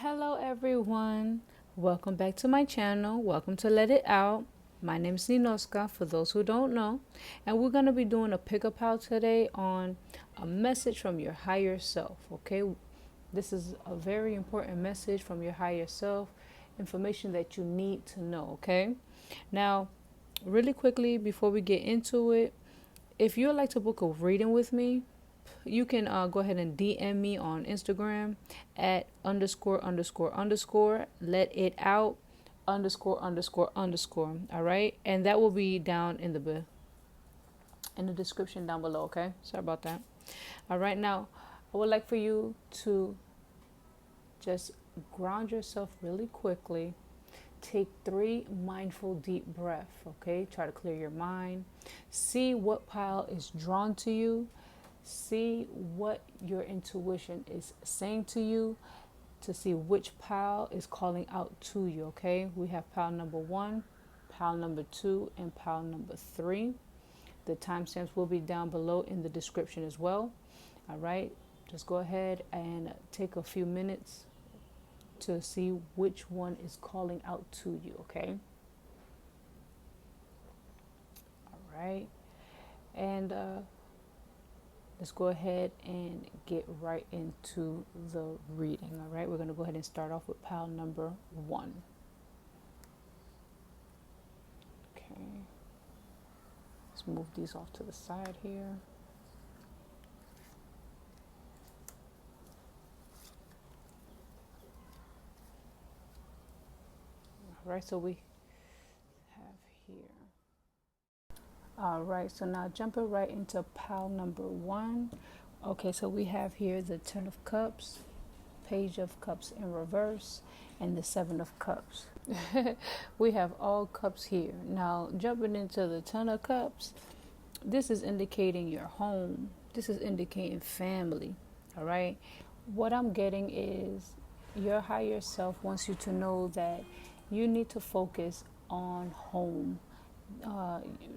Hello everyone, welcome back to my channel. Welcome to Let It Out. My name is Ninoska for those who don't know, and we're going to be doing a pickup out today on a message from your higher self. Okay, this is a very important message from your higher self, information that you need to know. Okay, now really quickly before we get into it, if you'd like to book a reading with me, you can go ahead and DM me on Instagram at ___ let it out ____. All right, and that will be down in the description down below. Okay, sorry about that. All right, now I would like for you to just ground yourself really quickly. Take 3 mindful deep breaths. Okay, try to clear your mind. See what pile is drawn to you. See what your intuition is saying to you, to see which pile is calling out to you. Okay, we have pile number 1, pile number 2, and pile number 3. The timestamps will be down below in the description as well. All right, just go ahead and take a few minutes to see which one is calling out to you. Okay, all right, and let's go ahead and get right into the reading. All right, we're going to go ahead and start off with pile number 1. Okay, let's move these off to the side here. All right, so we have here. All right, so now jumping right into pile number 1. Okay, so we have here the 10 of Cups, Page of Cups in reverse, and the 7 of Cups. We have all cups here. Now, jumping into the 10 of Cups, this is indicating your home. This is indicating family, all right? What I'm getting is your higher self wants you to know that you need to focus on home.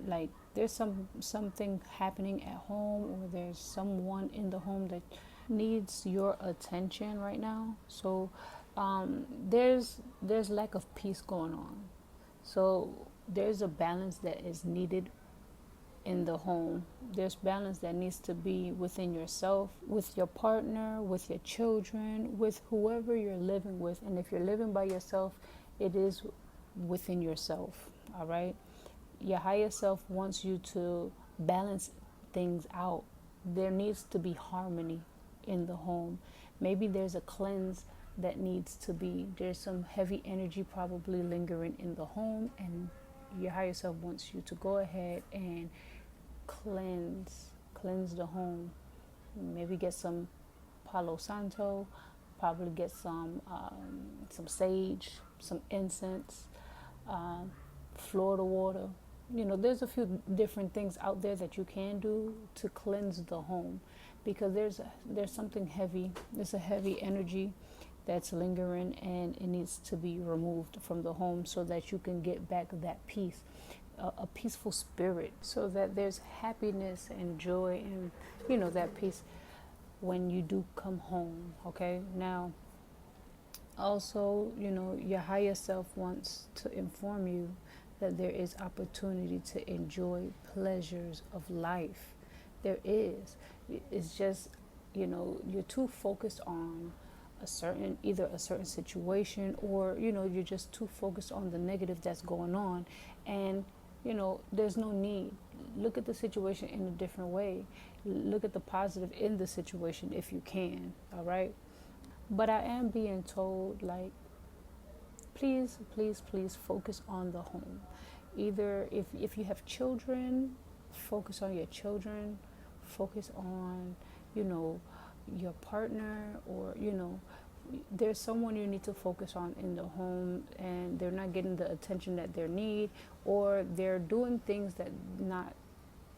Like there's something happening at home, or there's someone in the home that needs your attention right now. So there's lack of peace going on. So there's a balance that is needed in the home. There's balance that needs to be within yourself, with your partner, with your children, with whoever you're living with. And if you're living by yourself, it is within yourself. All right, your higher self wants you to balance things out. There needs to be harmony in the home. Maybe there's a cleanse that needs to be, there's some heavy energy probably lingering in the home, and your higher self wants you to go ahead and cleanse the home. Maybe get some Palo Santo, probably get some sage, some incense, Florida water. You know, there's a few different things out there that you can do to cleanse the home, because there's something heavy. There's a heavy energy that's lingering, and it needs to be removed from the home so that you can get back that peace, a peaceful spirit, so that there's happiness and joy and, you know, that peace when you do come home. Okay, now also, you know, your higher self wants to inform you that there is opportunity to enjoy pleasures of life. There is. It's just, you know, you're too focused on either a certain situation, or, you know, you're just too focused on the negative that's going on, and, you know, there's no need. Look at the situation in a different way. Look at the positive in the situation if you can. All right, but I am being told, like, please focus on the home. Either if you have children, focus on your children, focus on, you know, your partner, or, you know, there's someone you need to focus on in the home, and they're not getting the attention that they need, or they're doing things that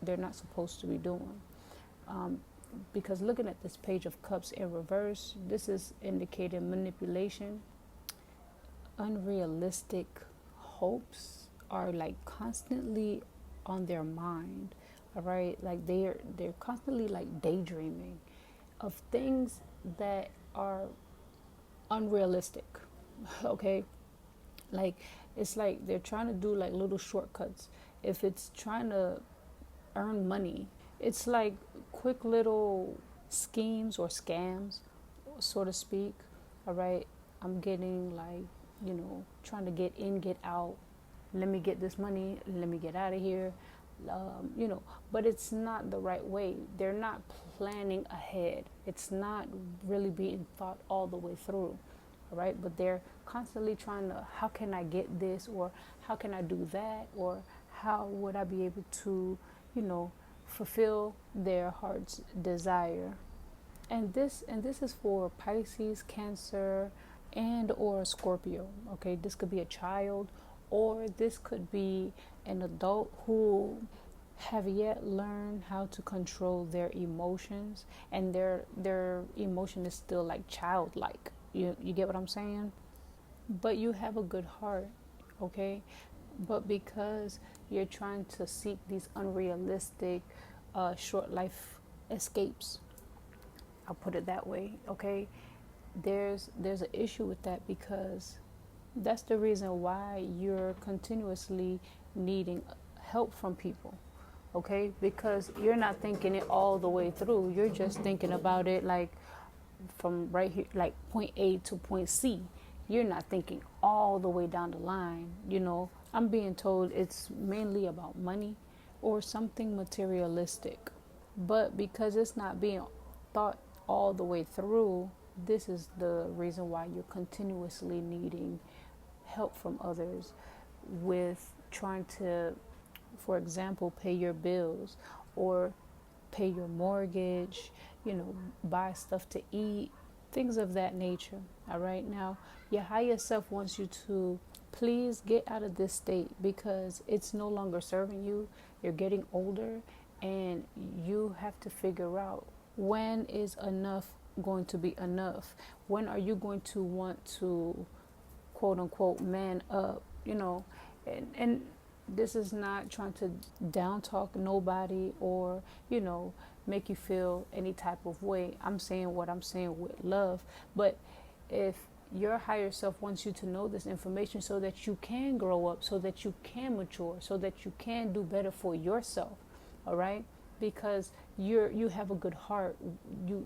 they're not supposed to be doing. Because looking at this Page of Cups in reverse, this is indicating manipulation. Unrealistic hopes are like constantly on their mind. All right, like they're constantly like daydreaming of things that are unrealistic. Okay, like it's like they're trying to do like little shortcuts. If it's trying to earn money, it's like quick little schemes or scams, so to speak. All right, I'm getting like, trying to get in, get out. Let me get this money, let me get out of here. But it's not the right way. They're not planning ahead. It's not really being thought all the way through. All right, but they're constantly trying to, how can I get this, or how can I do that, or how would I be able to, fulfill their heart's desire. And this is for Pisces, Cancer, and or Scorpio. Okay, this could be a child, or this could be an adult who have yet learned how to control their emotions, and their emotion is still like childlike. You get what I'm saying? But you have a good heart, okay? But because you're trying to seek these unrealistic short life escapes, I'll put it that way, okay? There's an issue with that, because that's the reason why you're continuously needing help from people, okay? Because you're not thinking it all the way through. You're just thinking about it like from right here, like point A to point C. You're not thinking all the way down the line. I'm being told it's mainly about money or something materialistic. But because it's not being thought all the way through, this is the reason why you're continuously needing help from others with trying to, for example, pay your bills or pay your mortgage, buy stuff to eat, things of that nature. All right, now your higher self wants you to please get out of this state, because it's no longer serving you. You're getting older, and you have to figure out, when is enough going to be enough? When are you going to want to, quote unquote, man up? And this is not trying to down talk nobody, or make you feel any type of way. I'm saying what I'm saying with love. But if your higher self wants you to know this information, so that you can grow up, so that you can mature, so that you can do better for yourself, all right? Because you have a good heart. You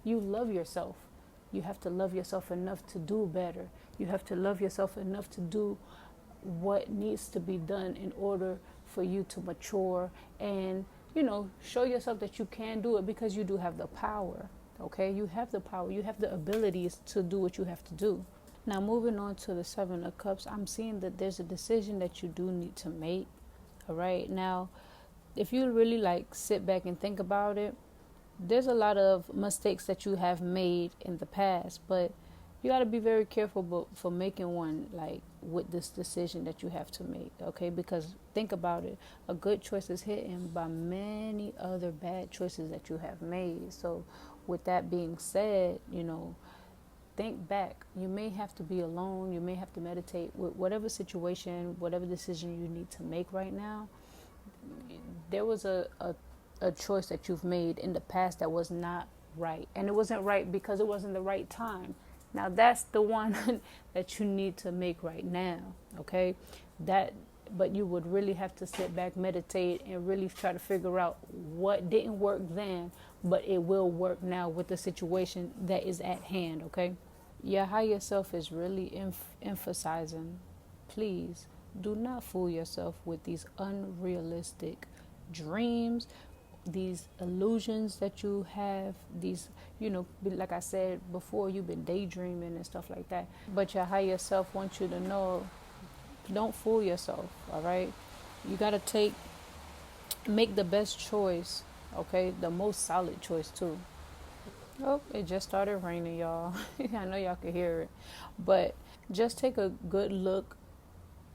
love yourself. You have to love yourself enough to do better. You have to love yourself enough to do what needs to be done in order for you to mature, and show yourself that you can do it, because you do have the power. Okay, you have the power, you have the abilities to do what you have to do. Now, moving on to the Seven of Cups, I'm seeing that there's a decision that you do need to make. All right, now if you really sit back and think about it, there's a lot of mistakes that you have made in the past, but you got to be very careful for making one, with this decision that you have to make, okay? Because think about it, a good choice is hidden by many other bad choices that you have made. So with that being said, think back. You may have to be alone. You may have to meditate with whatever situation, whatever decision you need to make right now. There was a choice that you've made in the past that was not right. And it wasn't right because it wasn't the right time. Now that's the one that you need to make right now, okay? But you would really have to sit back, meditate, and really try to figure out what didn't work then, but it will work now with the situation that is at hand, okay? Your higher self is really emphasizing, please do not fool yourself with these unrealistic dreams, these illusions that you have, these, like I said before, you've been daydreaming and stuff like that. But your higher self wants you to know, don't fool yourself, all right? You got to make the best choice, okay? The most solid choice, too. Oh, it just started raining, y'all. I know y'all can hear it. But just take a good look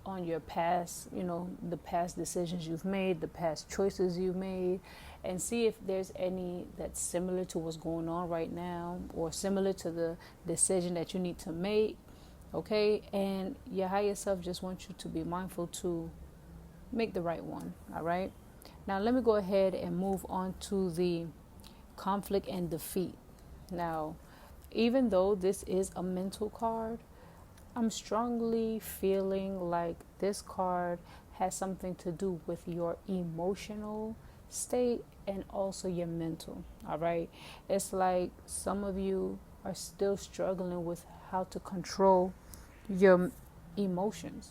on your past, the past decisions you've made, the past choices you've made, and see if there's any that's similar to what's going on right now, or similar to the decision that you need to make, okay? And your higher self just wants you to be mindful to make the right one, all right? Now, let me go ahead and move on to the conflict and defeat. Now, Even though this is a mental card, I'm strongly feeling like this card has something to do with your emotional state and also your mental. All right. It's like some of you are still struggling with how to control your emotions.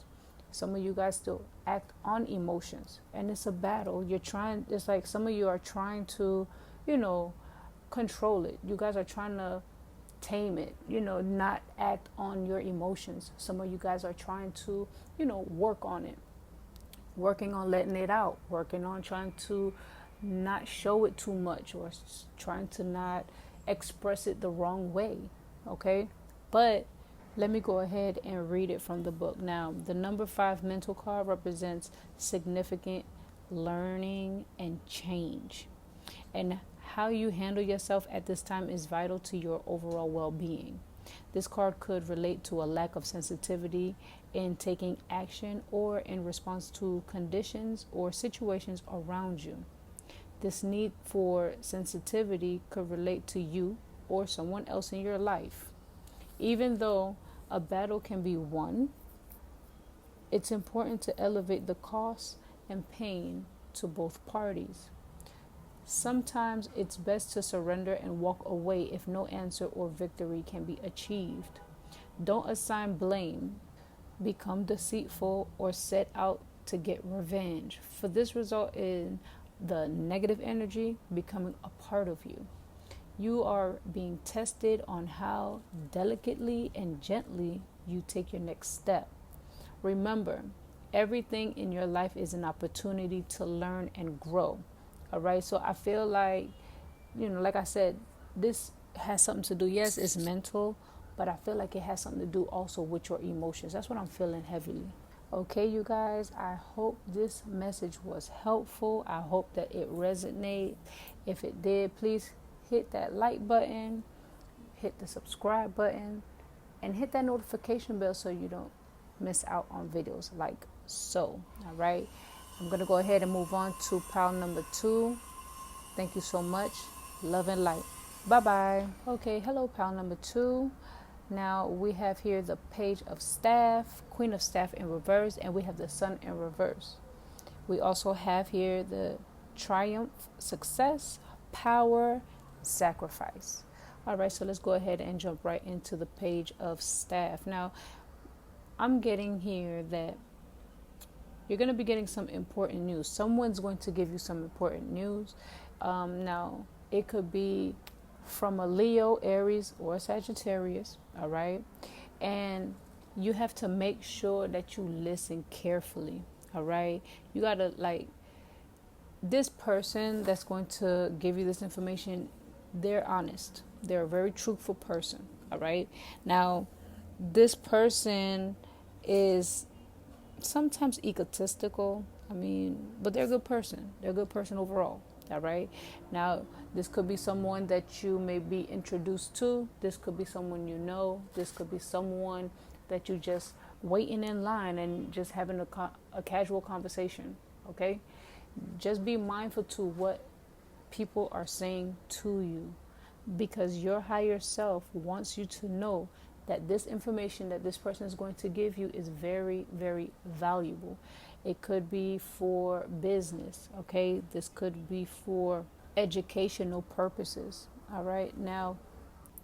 Some of you guys still act on emotions, and it's a battle. It's like some of you are trying to, you know, control it. You guys are trying to tame it, not act on your emotions. Some of you guys are trying to, work on it, working on letting it out, working on trying to not show it too much, or trying to not express it the wrong way. Okay. But let me go ahead and read it from the book. Now, the number 5 mental card represents significant learning and change. And how you handle yourself at this time is vital to your overall well-being. This card could relate to a lack of sensitivity in taking action or in response to conditions or situations around you. This need for sensitivity could relate to you or someone else in your life. Even though a battle can be won, it's important to elevate the cost and pain to both parties. Sometimes it's best to surrender and walk away if no answer or victory can be achieved. Don't assign blame, become deceitful, or set out to get revenge, for this result in the negative energy becoming a part of you. You are being tested on how delicately and gently you take your next step. Remember, everything in your life is an opportunity to learn and grow. All right. So I feel like, like I said, this has something to do. Yes, it's mental, but I feel like it has something to do also with your emotions. That's what I'm feeling heavily. Okay, you guys, I hope this message was helpful. I hope that it resonated. If it did, please hit that like button, hit the subscribe button, and hit that notification bell so you don't miss out on videos like so. All right. I'm going to go ahead and move on to pile number 2. Thank you so much. Love and light. Bye-bye. Okay, hello, pile number 2. Now we have here the Page of Staff, Queen of Staff in reverse, and we have the Sun in reverse. We also have here the Triumph, Success, Power, Sacrifice. All right, so let's go ahead and jump right into the Page of Staff. Now, I'm getting here that you're going to be getting some important news. Someone's going to give you some important news. Now, it could be from a Leo, Aries, or a Sagittarius, all right? And you have to make sure that you listen carefully, all right? You got to, this person that's going to give you this information, they're honest. They're a very truthful person, all right? Now, this person is sometimes egotistical, but they're a good person. They're a good person overall, all right? Now, this could be someone that you may be introduced to. This could be someone you know. This could be someone that you just waiting in line and just having a casual conversation, okay? Just be mindful to what people are saying to you, because your higher self wants you to know that this information that this person is going to give you is very, very valuable. It could be for business, okay? This could be for educational purposes, all right? Now,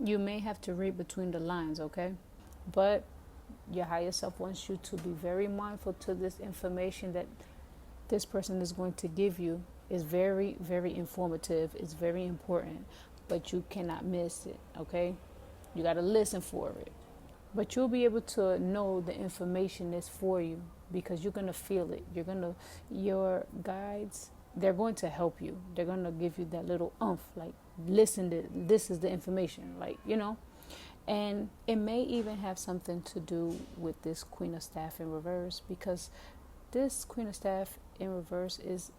you may have to read between the lines, okay? But your higher self wants you to be very mindful to this information that this person is going to give you is very, very informative. It's very important, but you cannot miss it, okay? You got to listen for it. But you'll be able to know the information is for you because you're going to feel it. Your guides, they're going to help you. They're going to give you that little listen to this is the information, And it may even have something to do with this Queen of Staff in reverse, because this Queen of Staff in reverse is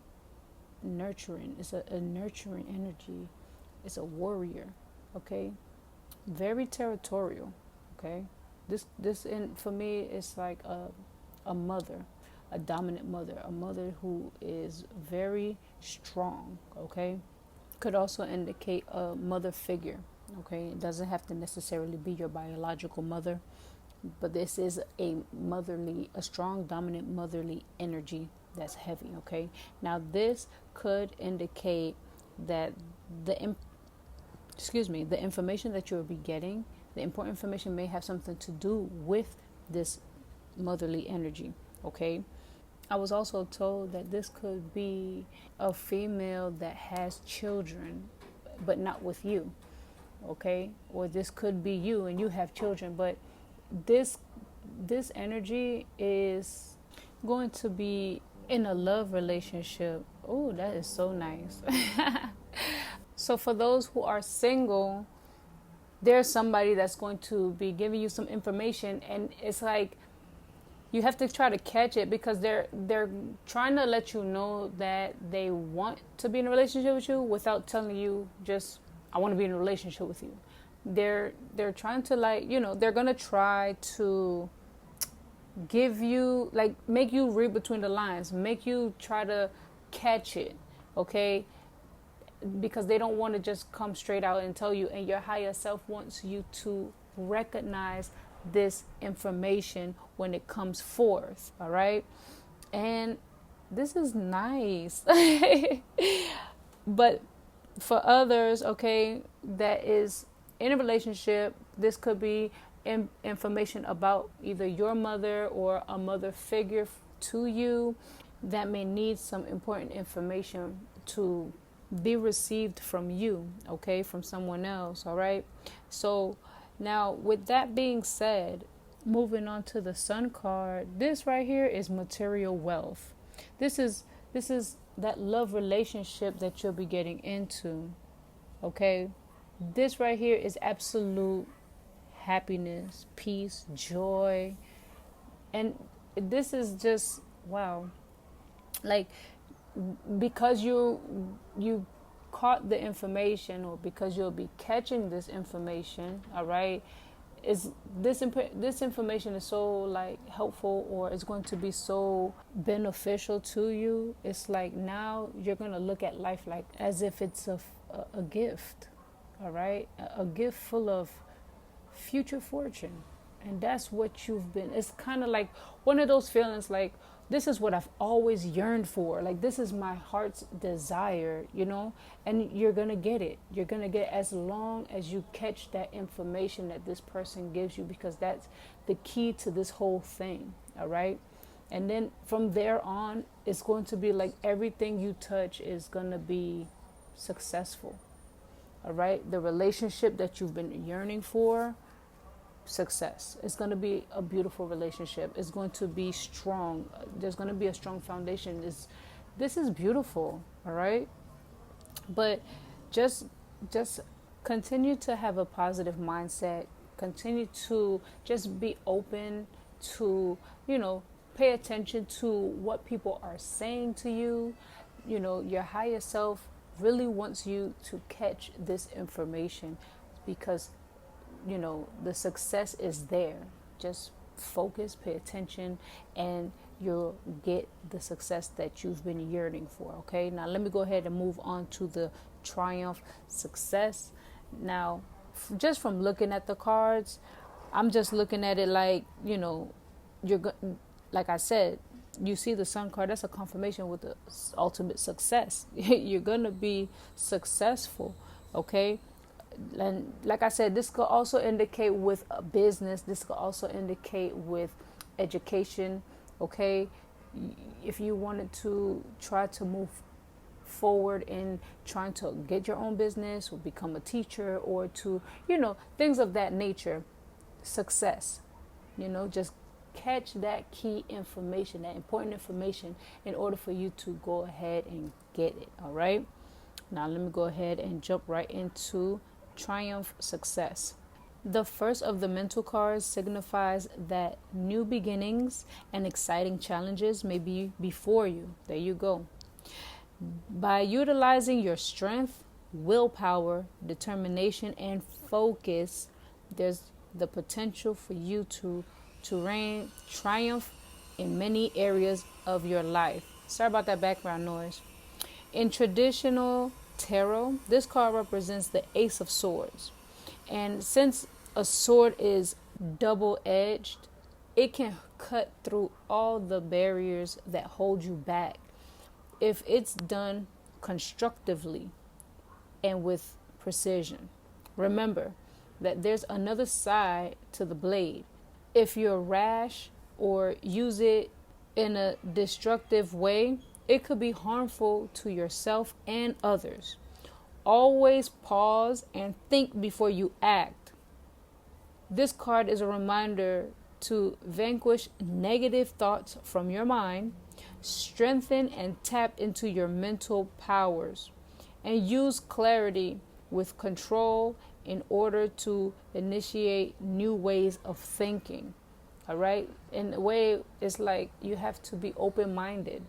nurturing. It's a nurturing energy. It's a warrior, okay? Very territorial, okay? This for me is like a mother, a dominant mother, a mother who is very strong, okay? Could also indicate a mother figure, Okay, it doesn't have to necessarily be your biological mother, but this is a strong, dominant motherly energy that's heavy. Okay, now this could indicate that the the information that you'll be getting, the important information may have something to do with this motherly energy. Okay, I was also told that this could be a female that has children, but not with you. Okay, or this could be you and you have children, but this this energy is going to be in a love relationship. Oh, that is so nice. So for those who are single, there's somebody that's going to be giving you some information, and it's like you have to try to catch it, because they're trying to let you know that they want to be in a relationship with you without telling you just, I want to be in a relationship with you. They're trying to, like, they're gonna try to give you, like, make you read between the lines, make you try to catch it. Okay, because they don't want to just come straight out and tell you, and your higher self wants you to recognize this information when it comes forth. All right, and this is nice. But for others, okay, that is in a relationship, this could be information about either your mother or a mother figure to you that may need some important information to be received from you, okay, from someone else. All right, so now with that being said, moving on to the Sun card, this right here is material wealth. This is that love relationship that you'll be getting into. Okay, this right here is absolute happiness, peace, joy, and this is just wow. Like, because you caught the information, or because you'll be catching this information, all right, is this information is so, like, helpful, or it's going to be so beneficial to you. It's like now you're going to look at life like as if it's a gift. All right, a gift full of future fortune. And that's what you've been. It's kind of like one of those feelings, like, this is what I've always yearned for. Like, this is my heart's desire, and you're going to get it. You're going to get it as long as you catch that information that this person gives you, because that's the key to this whole thing. All right. And then from there on, it's going to be like everything you touch is going to be successful. All right. The relationship that you've been yearning for, success. It's going to be a beautiful relationship. It's going to be strong. There's going to be a strong foundation. This is beautiful. All right. But just continue to have a positive mindset. Continue to just be open to, pay attention to what people are saying to you. Your higher self really wants you to catch this information, because the success is there. Just focus, pay attention, and you'll get the success that you've been yearning for. Okay, now let me go ahead and move on to the Triumph success. Now, just from looking at the cards, I'm just looking at it like, like I said, you see the Sun card, that's a confirmation with the ultimate success. You're gonna be successful. Okay, and like I said, this could also indicate with a business. This could also indicate with education. Okay, if you wanted to try to move forward in trying to get your own business or become a teacher, or to, things of that nature, success, just catch that key information, that important information, in order for you to go ahead and get it. All right, now let me go ahead and jump right into Triumph success. The first of the mental cards signifies that new beginnings and exciting challenges may be before you. There you go. By utilizing your strength, willpower, determination, and focus, there's the potential for you to reign triumph in many areas of your life. Sorry about that background noise. In traditional tarot, this card represents the Ace of Swords, And since a sword is double-edged, it can cut through all the barriers that hold you back if it's done constructively and with precision. Remember that there's another side to the blade. If you're rash or use it in a destructive way, it could be harmful to yourself and others. Always pause and think before you act. This card is a reminder to vanquish negative thoughts from your mind, strengthen and tap into your mental powers, and use clarity with control in order to initiate new ways of thinking. All right? In a way, it's like you have to be open-minded.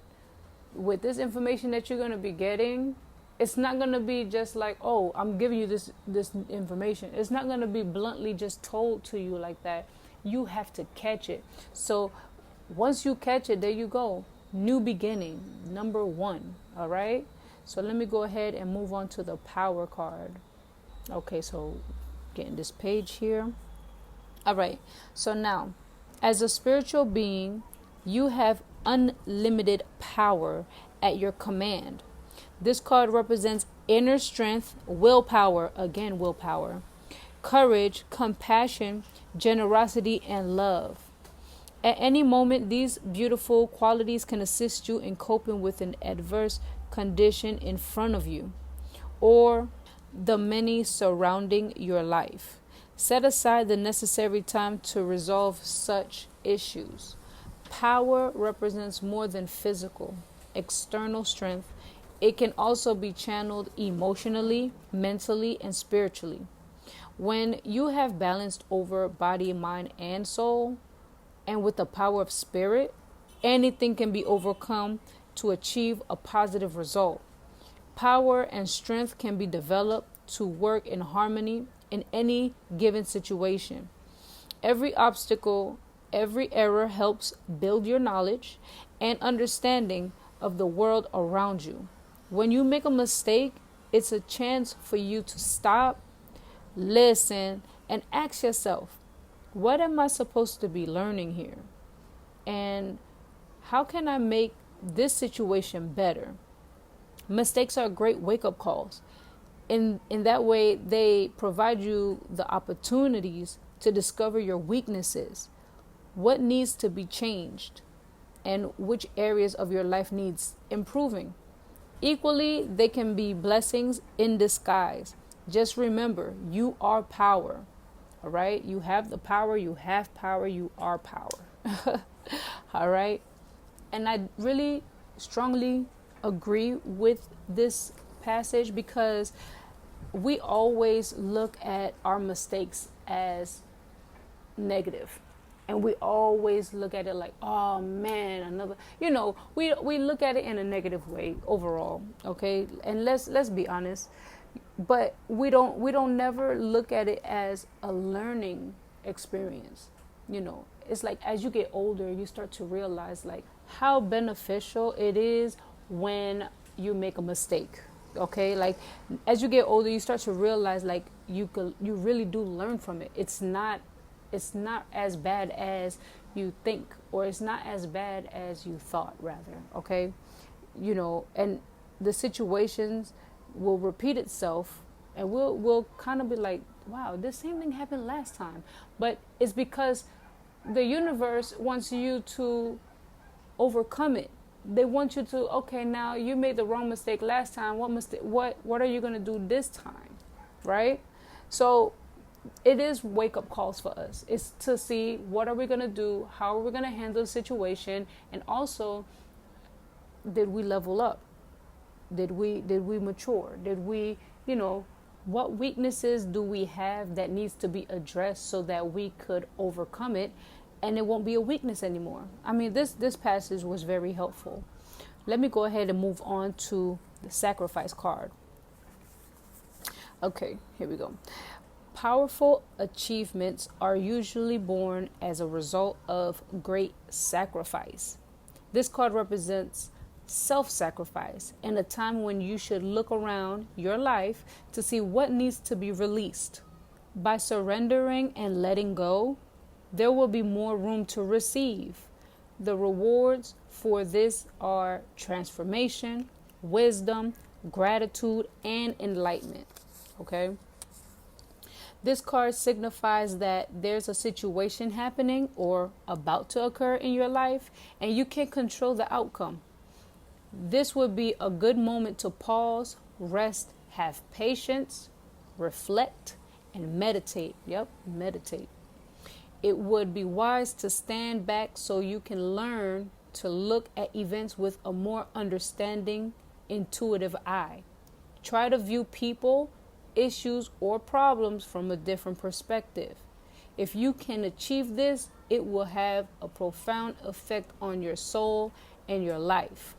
With this information that you're going to be getting, it's not going to be just like, oh, I'm giving you this information. It's not going to be bluntly just told to you like that. You have to catch it. So once you catch it, there you go. New beginning, number 1. All right? So let me go ahead and move on to the power card. Okay, so getting this page here. All right. So now, as a spiritual being, you have unlimited power at your command. This card represents inner strength, willpower, again, willpower, courage, compassion, generosity, and love. At any moment, these beautiful qualities can assist you in coping with an adverse condition in front of you or the many surrounding your life. Set aside the necessary time to resolve such issues. Power represents more than physical, external strength. It can also be channeled emotionally, mentally, and spiritually. When you have balanced over body, mind, and soul, and with the power of spirit, anything can be overcome to achieve a positive result. Power and strength can be developed to work in harmony in any given situation. Every obstacle, every error helps build your knowledge and understanding of the world around you. When you make a mistake, it's a chance for you to stop, listen, and ask yourself, what am I supposed to be learning here? And how can I make this situation better? Mistakes are great wake-up calls. In that way, they provide you the opportunities to discover your weaknesses, what needs to be changed, and which areas of your life needs improving. Equally, they can be blessings in disguise. Just remember, you are power. All right? You have the power, you have power, you are power. All right? And I really strongly agree with this passage because we always look at our mistakes as negative. And we always look at it like, oh man, another, we look at it in a negative way overall, okay? And let's be honest, but we don't never look at it as a learning experience. It's like as you get older, you start to realize like how beneficial it is when you make a mistake. Okay, like as you get older, you start to realize like you really do learn from it. It's not as bad as you think, or it's not as bad as you thought, rather. Okay, and the situations will repeat itself, and we'll kind of be like, wow, this same thing happened last time. But it's because the universe wants you to overcome it. They want you to, okay, now you made the wrong mistake last time. What are you going to do this time? Right? So it is wake-up calls for us. It's to see what are we going to do, how are we going to handle the situation, and also, did we level up? Did we mature? Did we, what weaknesses do we have that needs to be addressed so that we could overcome it and it won't be a weakness anymore? I mean, this passage was very helpful. Let me go ahead and move on to the sacrifice card. Okay, here we go. Powerful achievements are usually born as a result of great sacrifice. This card represents self-sacrifice and a time when you should look around your life to see what needs to be released. By surrendering and letting go, there will be more room to receive. The rewards for this are transformation, wisdom, gratitude, and enlightenment. Okay? This card signifies that there's a situation happening or about to occur in your life, and you can't control the outcome. This would be a good moment to pause, rest, have patience, reflect, and meditate. Yep, meditate. It would be wise to stand back so you can learn to look at events with a more understanding, intuitive eye. Try to view people, issues, or problems from a different perspective. If you can achieve this, it will have a profound effect on your soul and your life.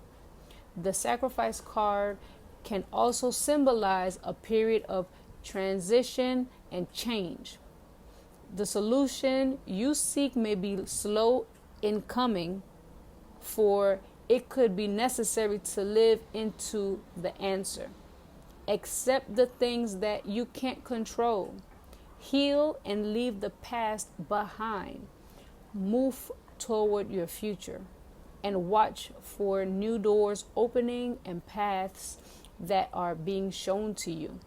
The sacrifice card can also symbolize a period of transition and change. The solution you seek may be slow in coming, for it could be necessary to live into the answer. Accept the things that you can't control. Heal and leave the past behind. Move toward your future and watch for new doors opening and paths that are being shown to you.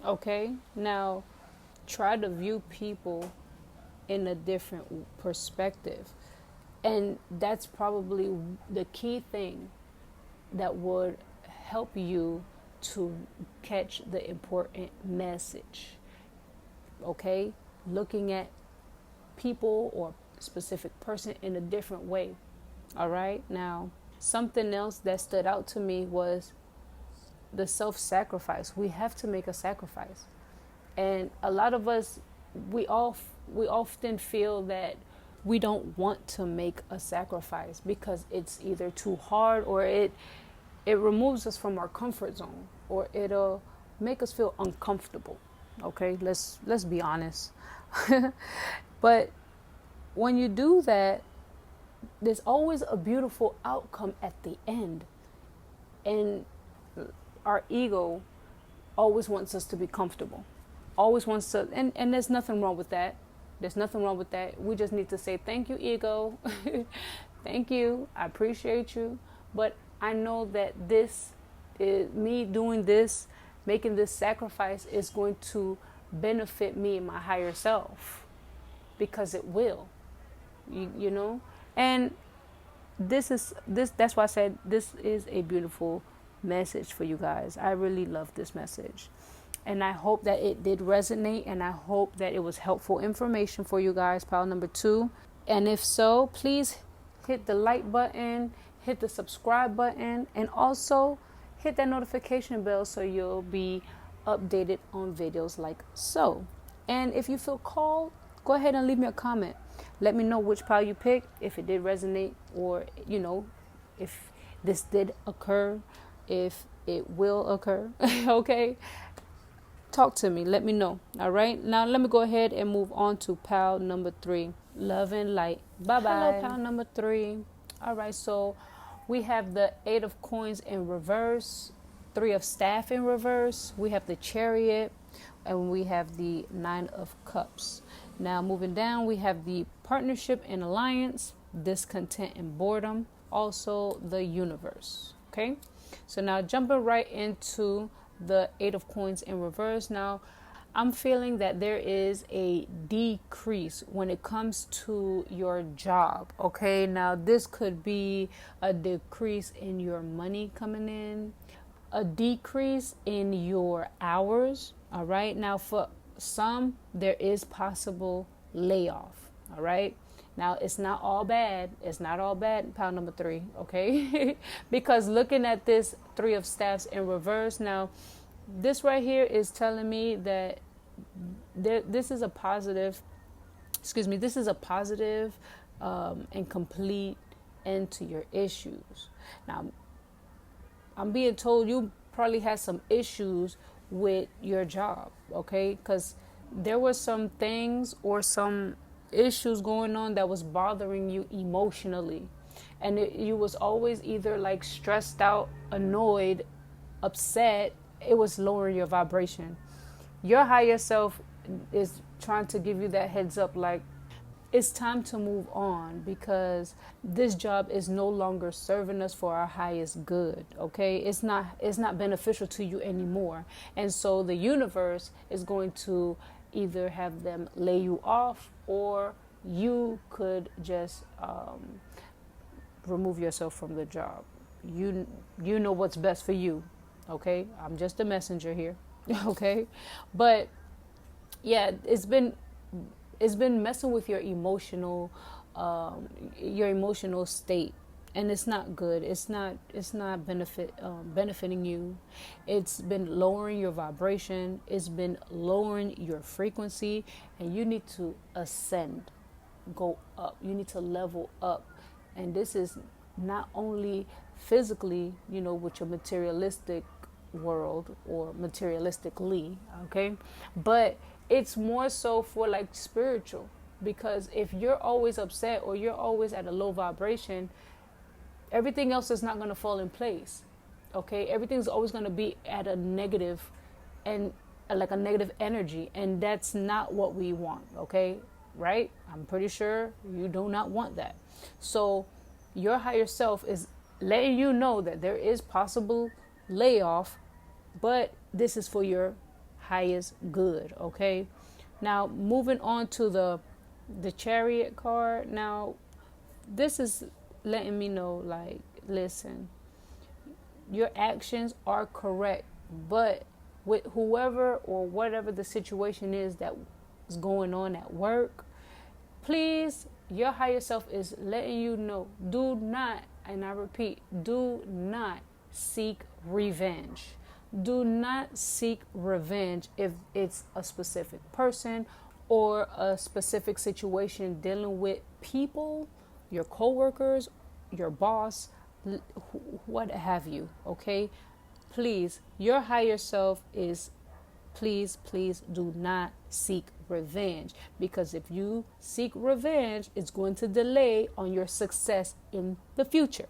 Okay? Now, try to view people in a different perspective. And that's probably the key thing that would help you to catch the important message. Okay? Looking at people or specific person in a different way. All right? Now, something else that stood out to me was the self-sacrifice. We have to make a sacrifice. And a lot of us, we often feel that we don't want to make a sacrifice because it's either too hard or it removes us from our comfort zone, or it'll make us feel uncomfortable. Okay, let's be honest. But when you do that, there's always a beautiful outcome at the end. And our ego always wants us to be comfortable. Always wants to, and there's nothing wrong with that. There's nothing wrong with that. We just need to say, thank you, ego. Thank you. I appreciate you. But I know that this is me doing this, making this sacrifice is going to benefit me and my higher self, because it will, you know? And that's why I said this is a beautiful message for you guys. I really love this message. And I hope that it did resonate, and I hope that it was helpful information for you guys, pile number 2. And if so, please hit the like button, hit the subscribe button, and also hit that notification bell so you'll be updated on videos like so. And if you feel called, go ahead and leave me a comment. Let me know which pile you picked, if it did resonate, or, you know, if this did occur, if it will occur. Okay? Talk to me. Let me know. All right. Now let me go ahead and move on to pile number 3. Love and light. Bye bye. Hello, pile number 3. All right. So we have the 8 of coins in reverse, 3 of staff in reverse. We have the chariot, and we have the 9 of cups. Now moving down, we have the partnership and alliance, discontent and boredom, also the universe. Okay. So now jumping right into the 8 of coins in reverse. Now I'm feeling that there is a decrease when it comes to your job. Okay, now this could be a decrease in your money coming in, a decrease in your hours. All right, now for some there is possible layoff. All right, now it's not all bad. It's not all bad, pile number 3. Okay, because looking at this 3 of staffs in reverse, now this right here is telling me that this is a positive, and complete end to your issues. Now, I'm being told you probably had some issues with your job, okay? Because there were some things or some issues going on that was bothering you emotionally. And you was always either like stressed out, annoyed, upset. It was lowering your vibration. Your higher self is trying to give you that heads up, like, it's time to move on because this job is no longer serving us for our highest good. Okay, it's not beneficial to you anymore, and so the universe is going to either have them lay you off, or you could just remove yourself from the job. You know what's best for you. Okay, I'm just a messenger here. Okay, but yeah, it's been messing with your emotional state, and it's not good. It's not benefiting you. It's been lowering your vibration. It's been lowering your frequency, and you need to ascend, go up. You need to level up, and this is not only physically, with your materialistic world or materialistically, okay, but it's more so for like spiritual, because if you're always upset or you're always at a low vibration, everything else is not going to fall in place. Okay, everything's always going to be at a negative, and like a negative energy, and that's not what we want. Okay, right? I'm pretty sure you do not want that. So your higher self is letting you know that there is possible layoff, but this is for your highest good. Okay, now moving on to the Chariot card. Now this is letting me know, like, listen, your actions are correct, but with whoever or whatever the situation is that is going on at work, please, your higher self is letting you know, do not, and I repeat, do not seek revenge. Do not seek revenge if it's a specific person or a specific situation dealing with people, your coworkers, your boss, what have you. Okay, please, your higher self is, please do not seek revenge, because if you seek revenge, it's going to delay on your success in the future.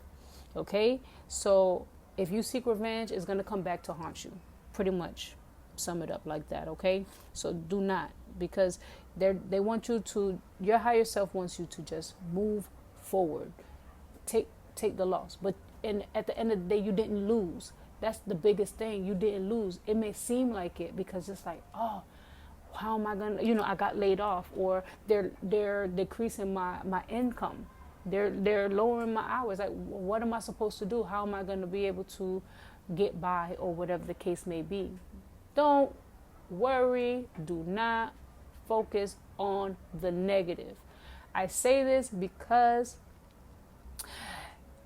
Okay, so if you seek revenge, it's going to come back to haunt you. Pretty much sum it up like that, okay? So do not, because they want you to, your higher self wants you to just move forward. Take the loss. But at the end of the day, you didn't lose. That's the biggest thing. You didn't lose. It may seem like it, because it's like, oh, how am I going to, I got laid off, or they're decreasing my income. They're lowering my hours. Like, what am I supposed to do? How am I going to be able to get by, or whatever the case may be? Don't worry. Do not focus on the negative. I say this because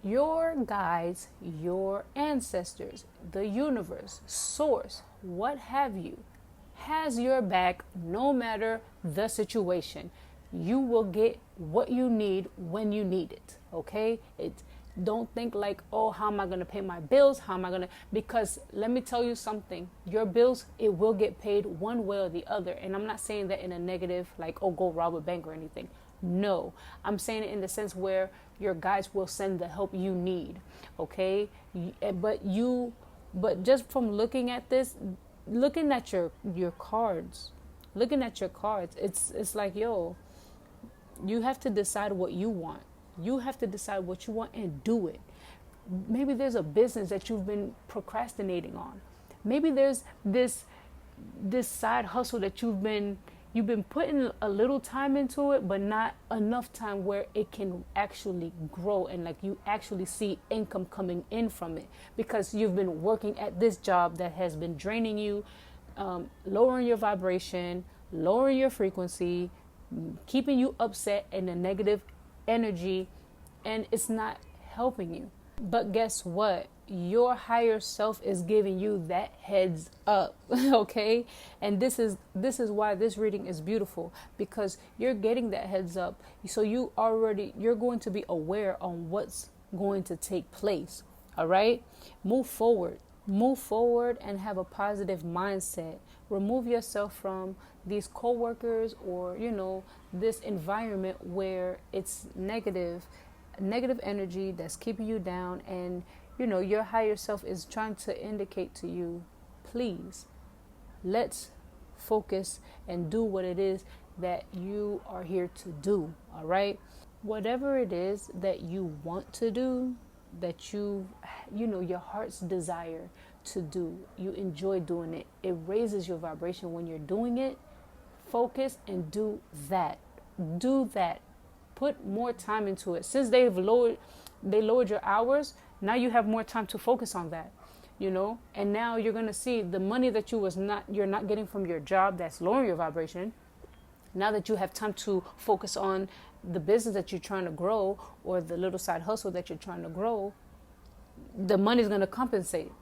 your guides, your ancestors, the universe, source, what have you, has your back no matter the situation. You will get what you need when you need it. Okay? Don't think like, oh, how am I going to pay my bills? How am I going to? Because let me tell you something. Your bills, it will get paid one way or the other. And I'm not saying that in a negative, like, oh, go rob a bank or anything. No, I'm saying it in the sense where your guides will send the help you need. Okay? But just from looking at this, looking at your cards, it's like, yo, you have to decide what you want. You have to decide what you want and do it. Maybe there's a business that you've been procrastinating on. Maybe there's this side hustle that you've been putting a little time into it, but not enough time where it can actually grow and like you actually see income coming in from it, because you've been working at this job that has been draining you, lowering your vibration, lowering your frequency, keeping you upset in a negative energy, and it's not helping you. But guess what? Your higher self is giving you that heads up. Okay? And this is why this reading is beautiful, because you're getting that heads up. So you're going to be aware on what's going to take place. All right? Move forward and have a positive mindset. Remove yourself from these coworkers or, this environment where it's negative energy that's keeping you down, and your higher self is trying to indicate to you, please, let's focus and do what it is that you are here to do. All right. Whatever it is that you want to do, that your heart's desire to do, you enjoy doing it, it raises your vibration when you're doing it. Focus and do that. Put more time into it. Since they lowered your hours, now you have more time to focus on that, and now you're going to see the money that you're not getting from your job that's lowering your vibration. Now that you have time to focus on the business that you're trying to grow, or the little side hustle that you're trying to grow, the money's going to compensate.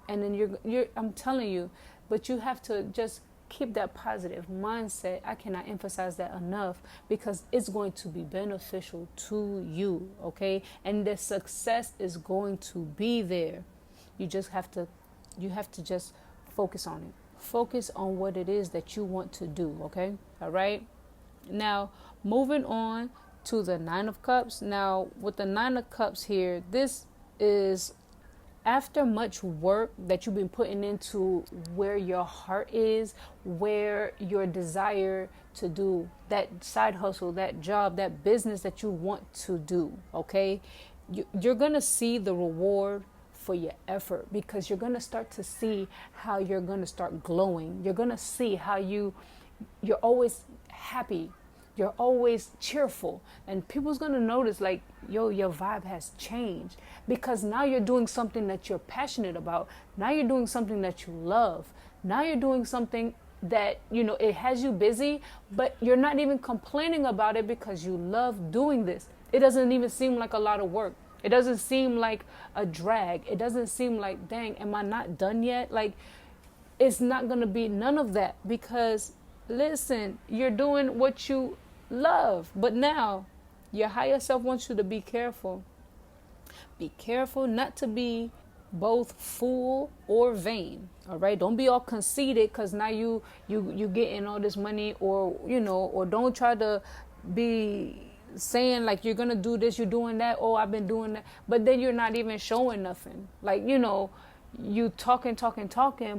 And then I'm telling you, but you have to just keep that positive mindset. I cannot emphasize that enough, because it's going to be beneficial to you, okay? And the success is going to be there. You have to just focus on it. Focus on what it is that you want to do, okay? All right? Now, moving on to the Nine of Cups. Now, with the Nine of Cups here, this is after much work that you've been putting into where your heart is, where your desire to do that side hustle, that job, that business that you want to do, okay? You're going to see the reward for your effort, because you're going to start to see how you're going to start glowing. You're going to see how you're always happy. You're always cheerful, and people's going to notice, like, your vibe has changed, because now you're doing something that you're passionate about. Now you're doing something that you love. Now you're doing something that, it has you busy, but you're not even complaining about it, because you love doing this. It doesn't even seem like a lot of work. It doesn't seem like a drag. It doesn't seem like, dang, am I not done yet? Like, it's not going to be none of that, because listen, you're doing what you love. But now your higher self wants you to be careful. Be careful not to be both fool or vain. All right. Don't be all conceited because now you getting all this money, or don't try to be saying like you're gonna do this, you're doing that, oh, I've been doing that, but then you're not even showing nothing. Like, you talking,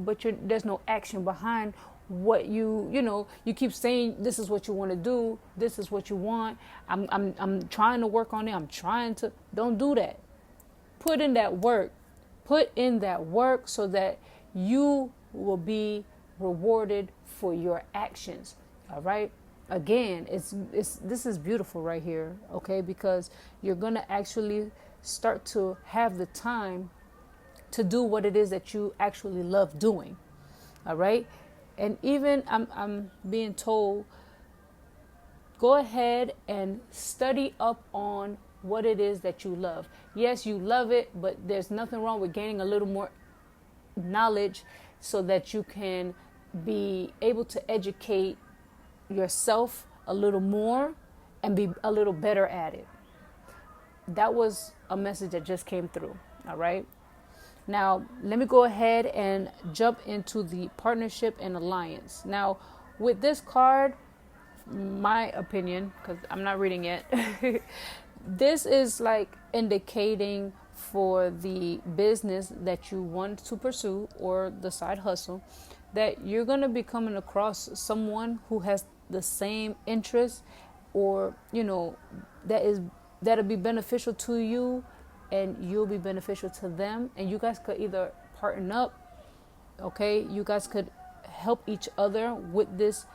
but there's no action behind what you keep saying. This is what you want to do, this is what you want. I'm trying to work on it. Don't do that. Put in that work so that you will be rewarded for your actions. All right. Again, this is beautiful right here, okay? Because you're gonna actually start to have the time to do what it is that you actually love doing. All right. And even I'm being told, go ahead and study up on what it is that you love. Yes, you love it, but there's nothing wrong with gaining a little more knowledge so that you can be able to educate yourself a little more and be a little better at it. That was a message that just came through. All right. Now, let me go ahead and jump into the partnership and alliance. Now, with this card, my opinion, because I'm not reading yet, this is like indicating for the business that you want to pursue or the side hustle, that you're going to be coming across someone who has the same interests, or that'll be beneficial to you, and you'll be beneficial to them, and you guys could either partner up. Okay, you guys could help each other with this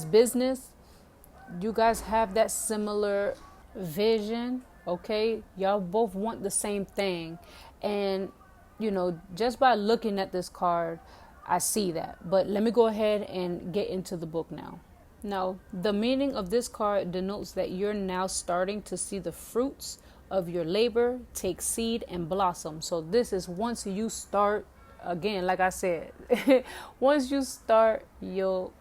business. You guys have that similar vision. Okay, y'all both want the same thing, and just by looking at this card, I see that. But let me go ahead and get into the book now. Now, the meaning of this card denotes that you're now starting to see the fruits of your labor take seed and blossom. So this is once you start, again, like I said, once you start your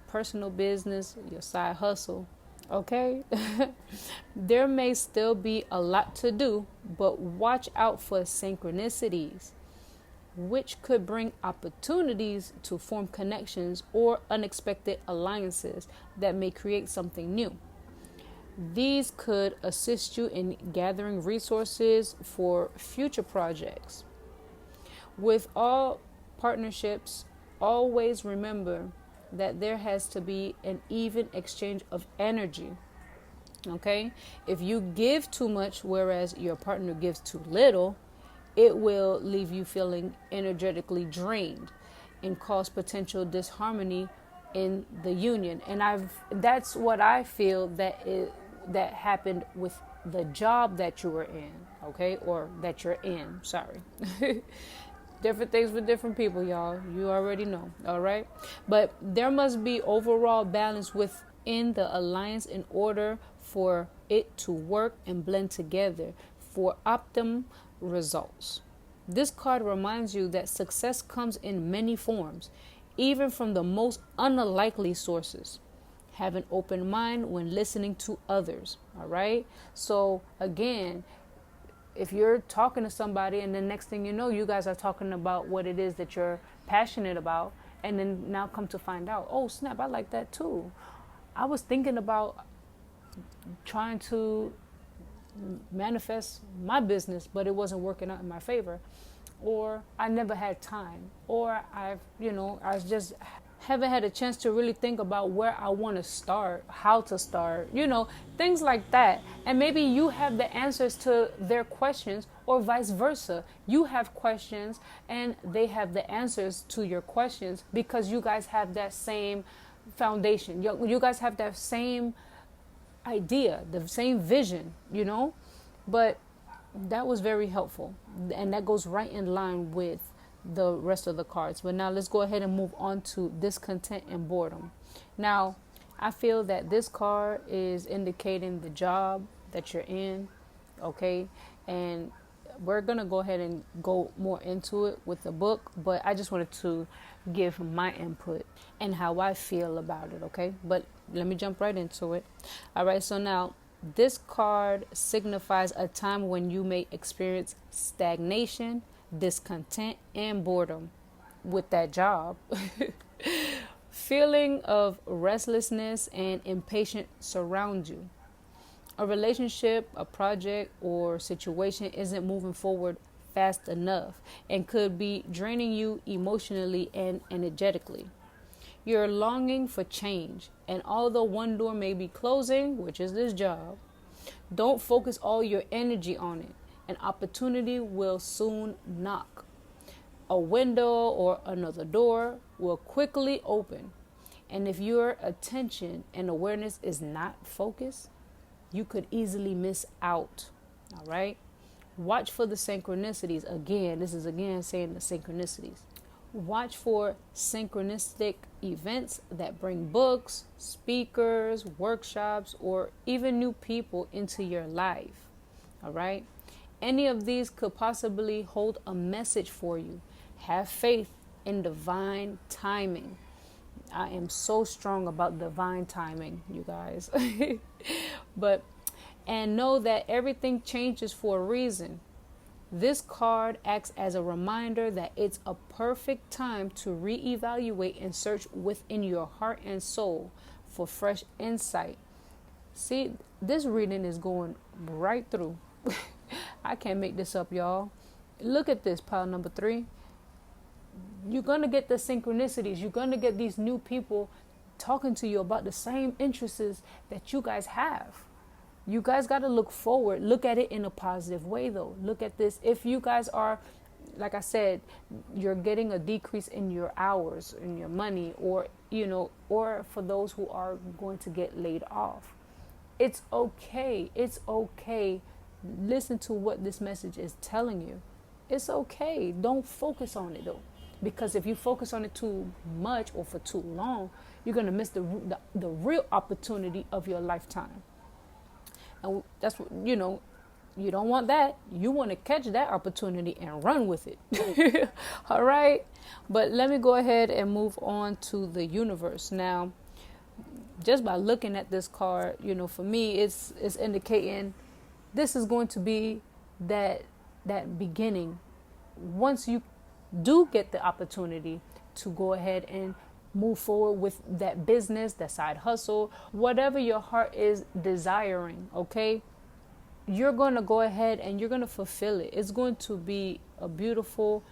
personal business, your side hustle, okay? There may still be a lot to do, but watch out for synchronicities, which could bring opportunities to form connections or unexpected alliances that may create something new. These could assist you in gathering resources for future projects. With all partnerships, always remember that there has to be an even exchange of energy. Okay? If you give too much, whereas your partner gives too little, it will leave you feeling energetically drained and cause potential disharmony in the union. And that's what I feel that happened with the job that you were in, okay? Or that you're in, sorry. Different things for different people, y'all. You already know, all right? But there must be overall balance within the alliance in order for it to work and blend together for optimum results. This card reminds you that success comes in many forms, even from the most unlikely sources. Have an open mind when listening to others, all right? So again, if you're talking to somebody and the next thing you know, you guys are talking about what it is that you're passionate about, and then now come to find out, oh snap, I like that too. I was thinking about trying to manifest my business, but it wasn't working out in my favor, or I never had time, or I just haven't had a chance to really think about where I want to start, how to start, things like that. And maybe you have the answers to their questions, or vice versa. You have questions and they have the answers to your questions, because you guys have that same foundation. You guys have that same idea, the same vision, but that was very helpful, and that goes right in line with the rest of the cards. But now let's go ahead and move on to discontent and boredom. Now, I feel that this card is indicating the job that you're in, okay? And we're going to go ahead and go more into it with the book, but I just wanted to give my input and how I feel about it, okay? But let me jump right into it. All right, so now this card signifies a time when you may experience stagnation, discontent, and boredom with that job. Feeling of restlessness and impatience surround you. A relationship, a project, or situation isn't moving forward fast enough and could be draining you emotionally and energetically. You're longing for change, and although one door may be closing, which is this job, don't focus all your energy on it. An opportunity will soon knock. A window or another door will quickly open. And if your attention and awareness is not focused, you could easily miss out. All right? Watch for the synchronicities. Again, this is saying the synchronicities. Watch for synchronistic events that bring books, speakers, workshops, or even new people into your life. All right? Any of these could possibly hold a message for you. Have faith in divine timing. I am so strong about divine timing, you guys. And know that everything changes for a reason. This card acts as a reminder that it's a perfect time to reevaluate and search within your heart and soul for fresh insight. See, this reading is going right through. I can't make this up, y'all. Look at this, pile number 3. You're going to get the synchronicities. You're going to get these new people talking to you about the same interests that you guys have. You guys got to look forward. Look at it in a positive way, though. Look at this. If you guys are, like I said, you're getting a decrease in your hours, in your money, or for those who are going to get laid off. It's okay. It's okay. Listen to what this message is telling you. It's okay. Don't focus on it, though. Because if you focus on it too much or for too long, you're going to miss the real opportunity of your lifetime. And that's what, you don't want that. You want to catch that opportunity and run with it. All right. But let me go ahead and move on to the universe. Now, just by looking at this card, for me, it's indicating this is going to be that beginning. Once you do get the opportunity to go ahead and move forward with that business, that side hustle, whatever your heart is desiring, okay? You're going to go ahead and you're going to fulfill it. It's going to be a beautiful,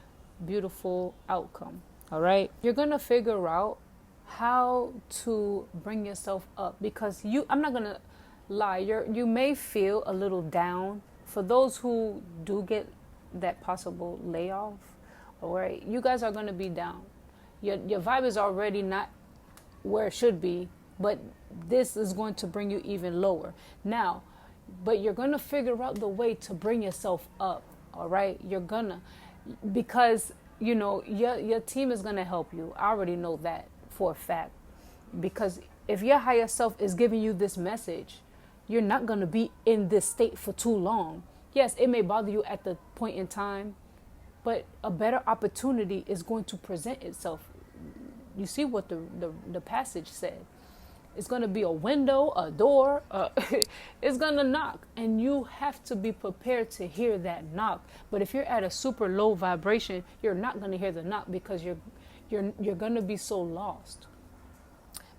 beautiful outcome, all right? You're going to figure out how to bring yourself up, because I'm not gonna lie, you may feel a little down. For those who do get that possible layoff, all right, you guys are gonna be down. Your vibe is already not where it should be, but this is going to bring you even lower now. But you're gonna figure out the way to bring yourself up, all right? You're gonna, because your team is gonna help you. I already know that for a fact, because if your higher self is giving you this message, you're not gonna be in this state for too long. Yes, it may bother you at the point in time, but a better opportunity is going to present itself. You see what the passage said. It's going to be a window, a door. It's going to knock, and you have to be prepared to hear that knock. But if you're at a super low vibration, you're not going to hear the knock, because you're going to be so lost.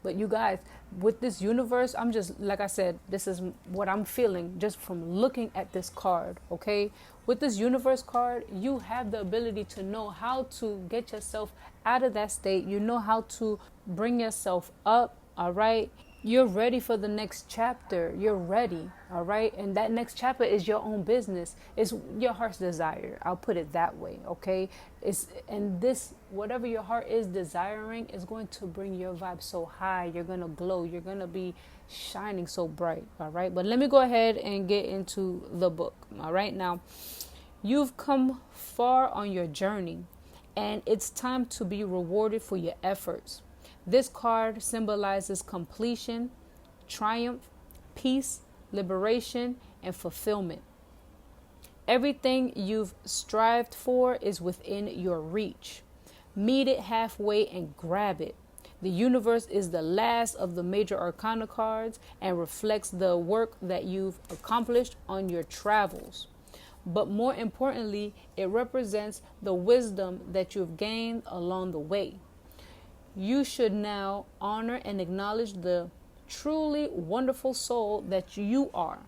But you guys, with this universe, I'm just, like I said, this is what I'm feeling just from looking at this card, okay? With this universe card, you have the ability to know how to get yourself out of that state. You know how to bring yourself up, all right? You're ready for the next chapter. You're ready, all right? And that next chapter is your own business. It's your heart's desire. I'll put it that way, okay? Whatever your heart is desiring is going to bring your vibe so high. You're going to glow. You're going to be shining so bright, all right? But let me go ahead and get into the book, all right? Now, you've come far on your journey, and it's time to be rewarded for your efforts. This card symbolizes completion, triumph, peace, liberation, and fulfillment. Everything you've strived for is within your reach. Meet it halfway and grab it. The universe is the last of the major arcana cards and reflects the work that you've accomplished on your travels. But more importantly, it represents the wisdom that you've gained along the way. You should now honor and acknowledge the truly wonderful soul that you are,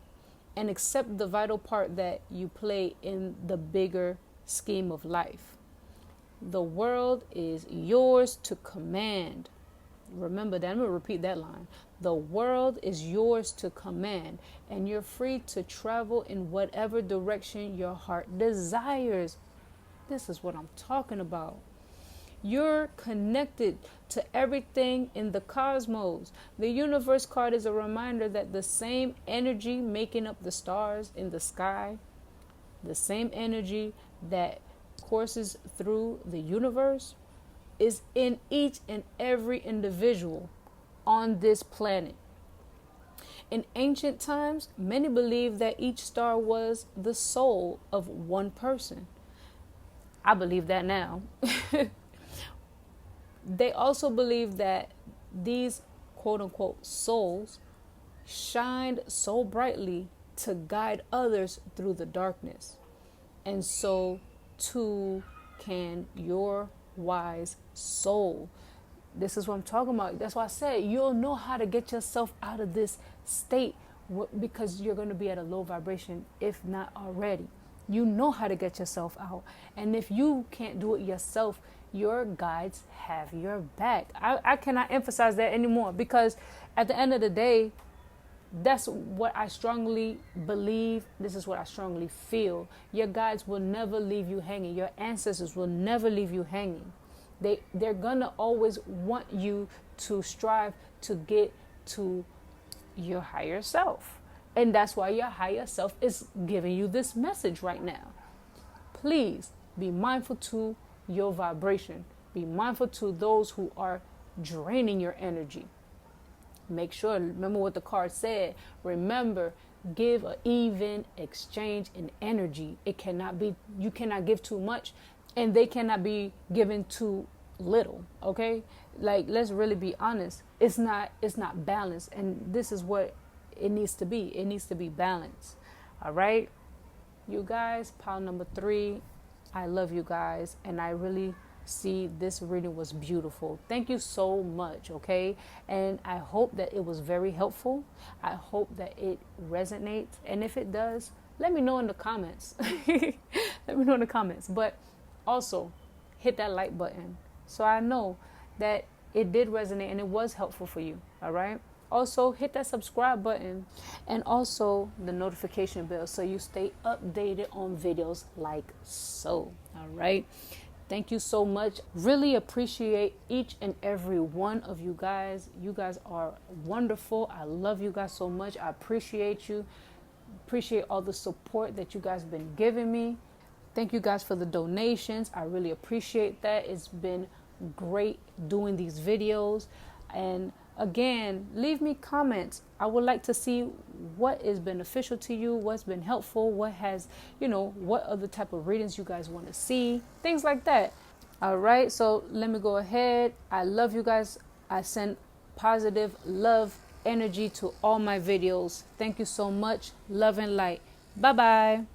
and accept the vital part that you play in the bigger scheme of life. The world is yours to command. Remember that. I'm going to repeat that line. The world is yours to command, and you're free to travel in whatever direction your heart desires. This is what I'm talking about. You're connected to everything in the cosmos. The universe card is a reminder that the same energy making up the stars in the sky, the same energy that courses through the universe, is in each and every individual on this planet. In ancient times, many believed that each star was the soul of one person. I believe that now. They also believed that these quote-unquote souls shined so brightly to guide others through the darkness. And so too can your wise soul. This is what I'm talking about. That's why I said you'll know how to get yourself out of this state, because you're going to be at a low vibration, if not already. You know how to get yourself out. And if you can't do it yourself, your guides have your back. I cannot emphasize that anymore, because at the end of the day, that's what I strongly believe. This is what I strongly feel. Your guides will never leave you hanging. Your ancestors will never leave you hanging. They're gonna always want you to strive to get to your higher self. And that's why your higher self is giving you this message right now. Please be mindful to your vibration. Be mindful to those who are draining your energy. Make sure, remember what the card said. Remember, give an even exchange in energy. It cannot be, you cannot give too much, and they cannot be given too little. Okay? Like, let's really be honest. It's not balanced, and this is what it needs to be. It needs to be balanced. All right? You guys, pile number 3. I love you guys, and I really see this reading was beautiful. Thank you so much, okay? And I hope that it was very helpful. I hope that it resonates, and if it does, let me know in the comments. Let me know in the comments. But also, hit that like button so I know that it did resonate and it was helpful for you. All right. Also, hit that subscribe button and also the notification bell so you stay updated on videos like so. All right. Thank you so much. Really appreciate each and every one of you guys. You guys are wonderful. I love you guys so much. I appreciate you. Appreciate all the support that you guys have been giving me. Thank you guys for the donations. I really appreciate that. It's been great doing these videos. And again, leave me comments. I would like to see what is beneficial to you, what's been helpful, what has, what other type of readings you guys want to see, things like that. All right, so let me go ahead. I love you guys. I send positive love energy to all my videos. Thank you so much. Love and light. Bye-bye.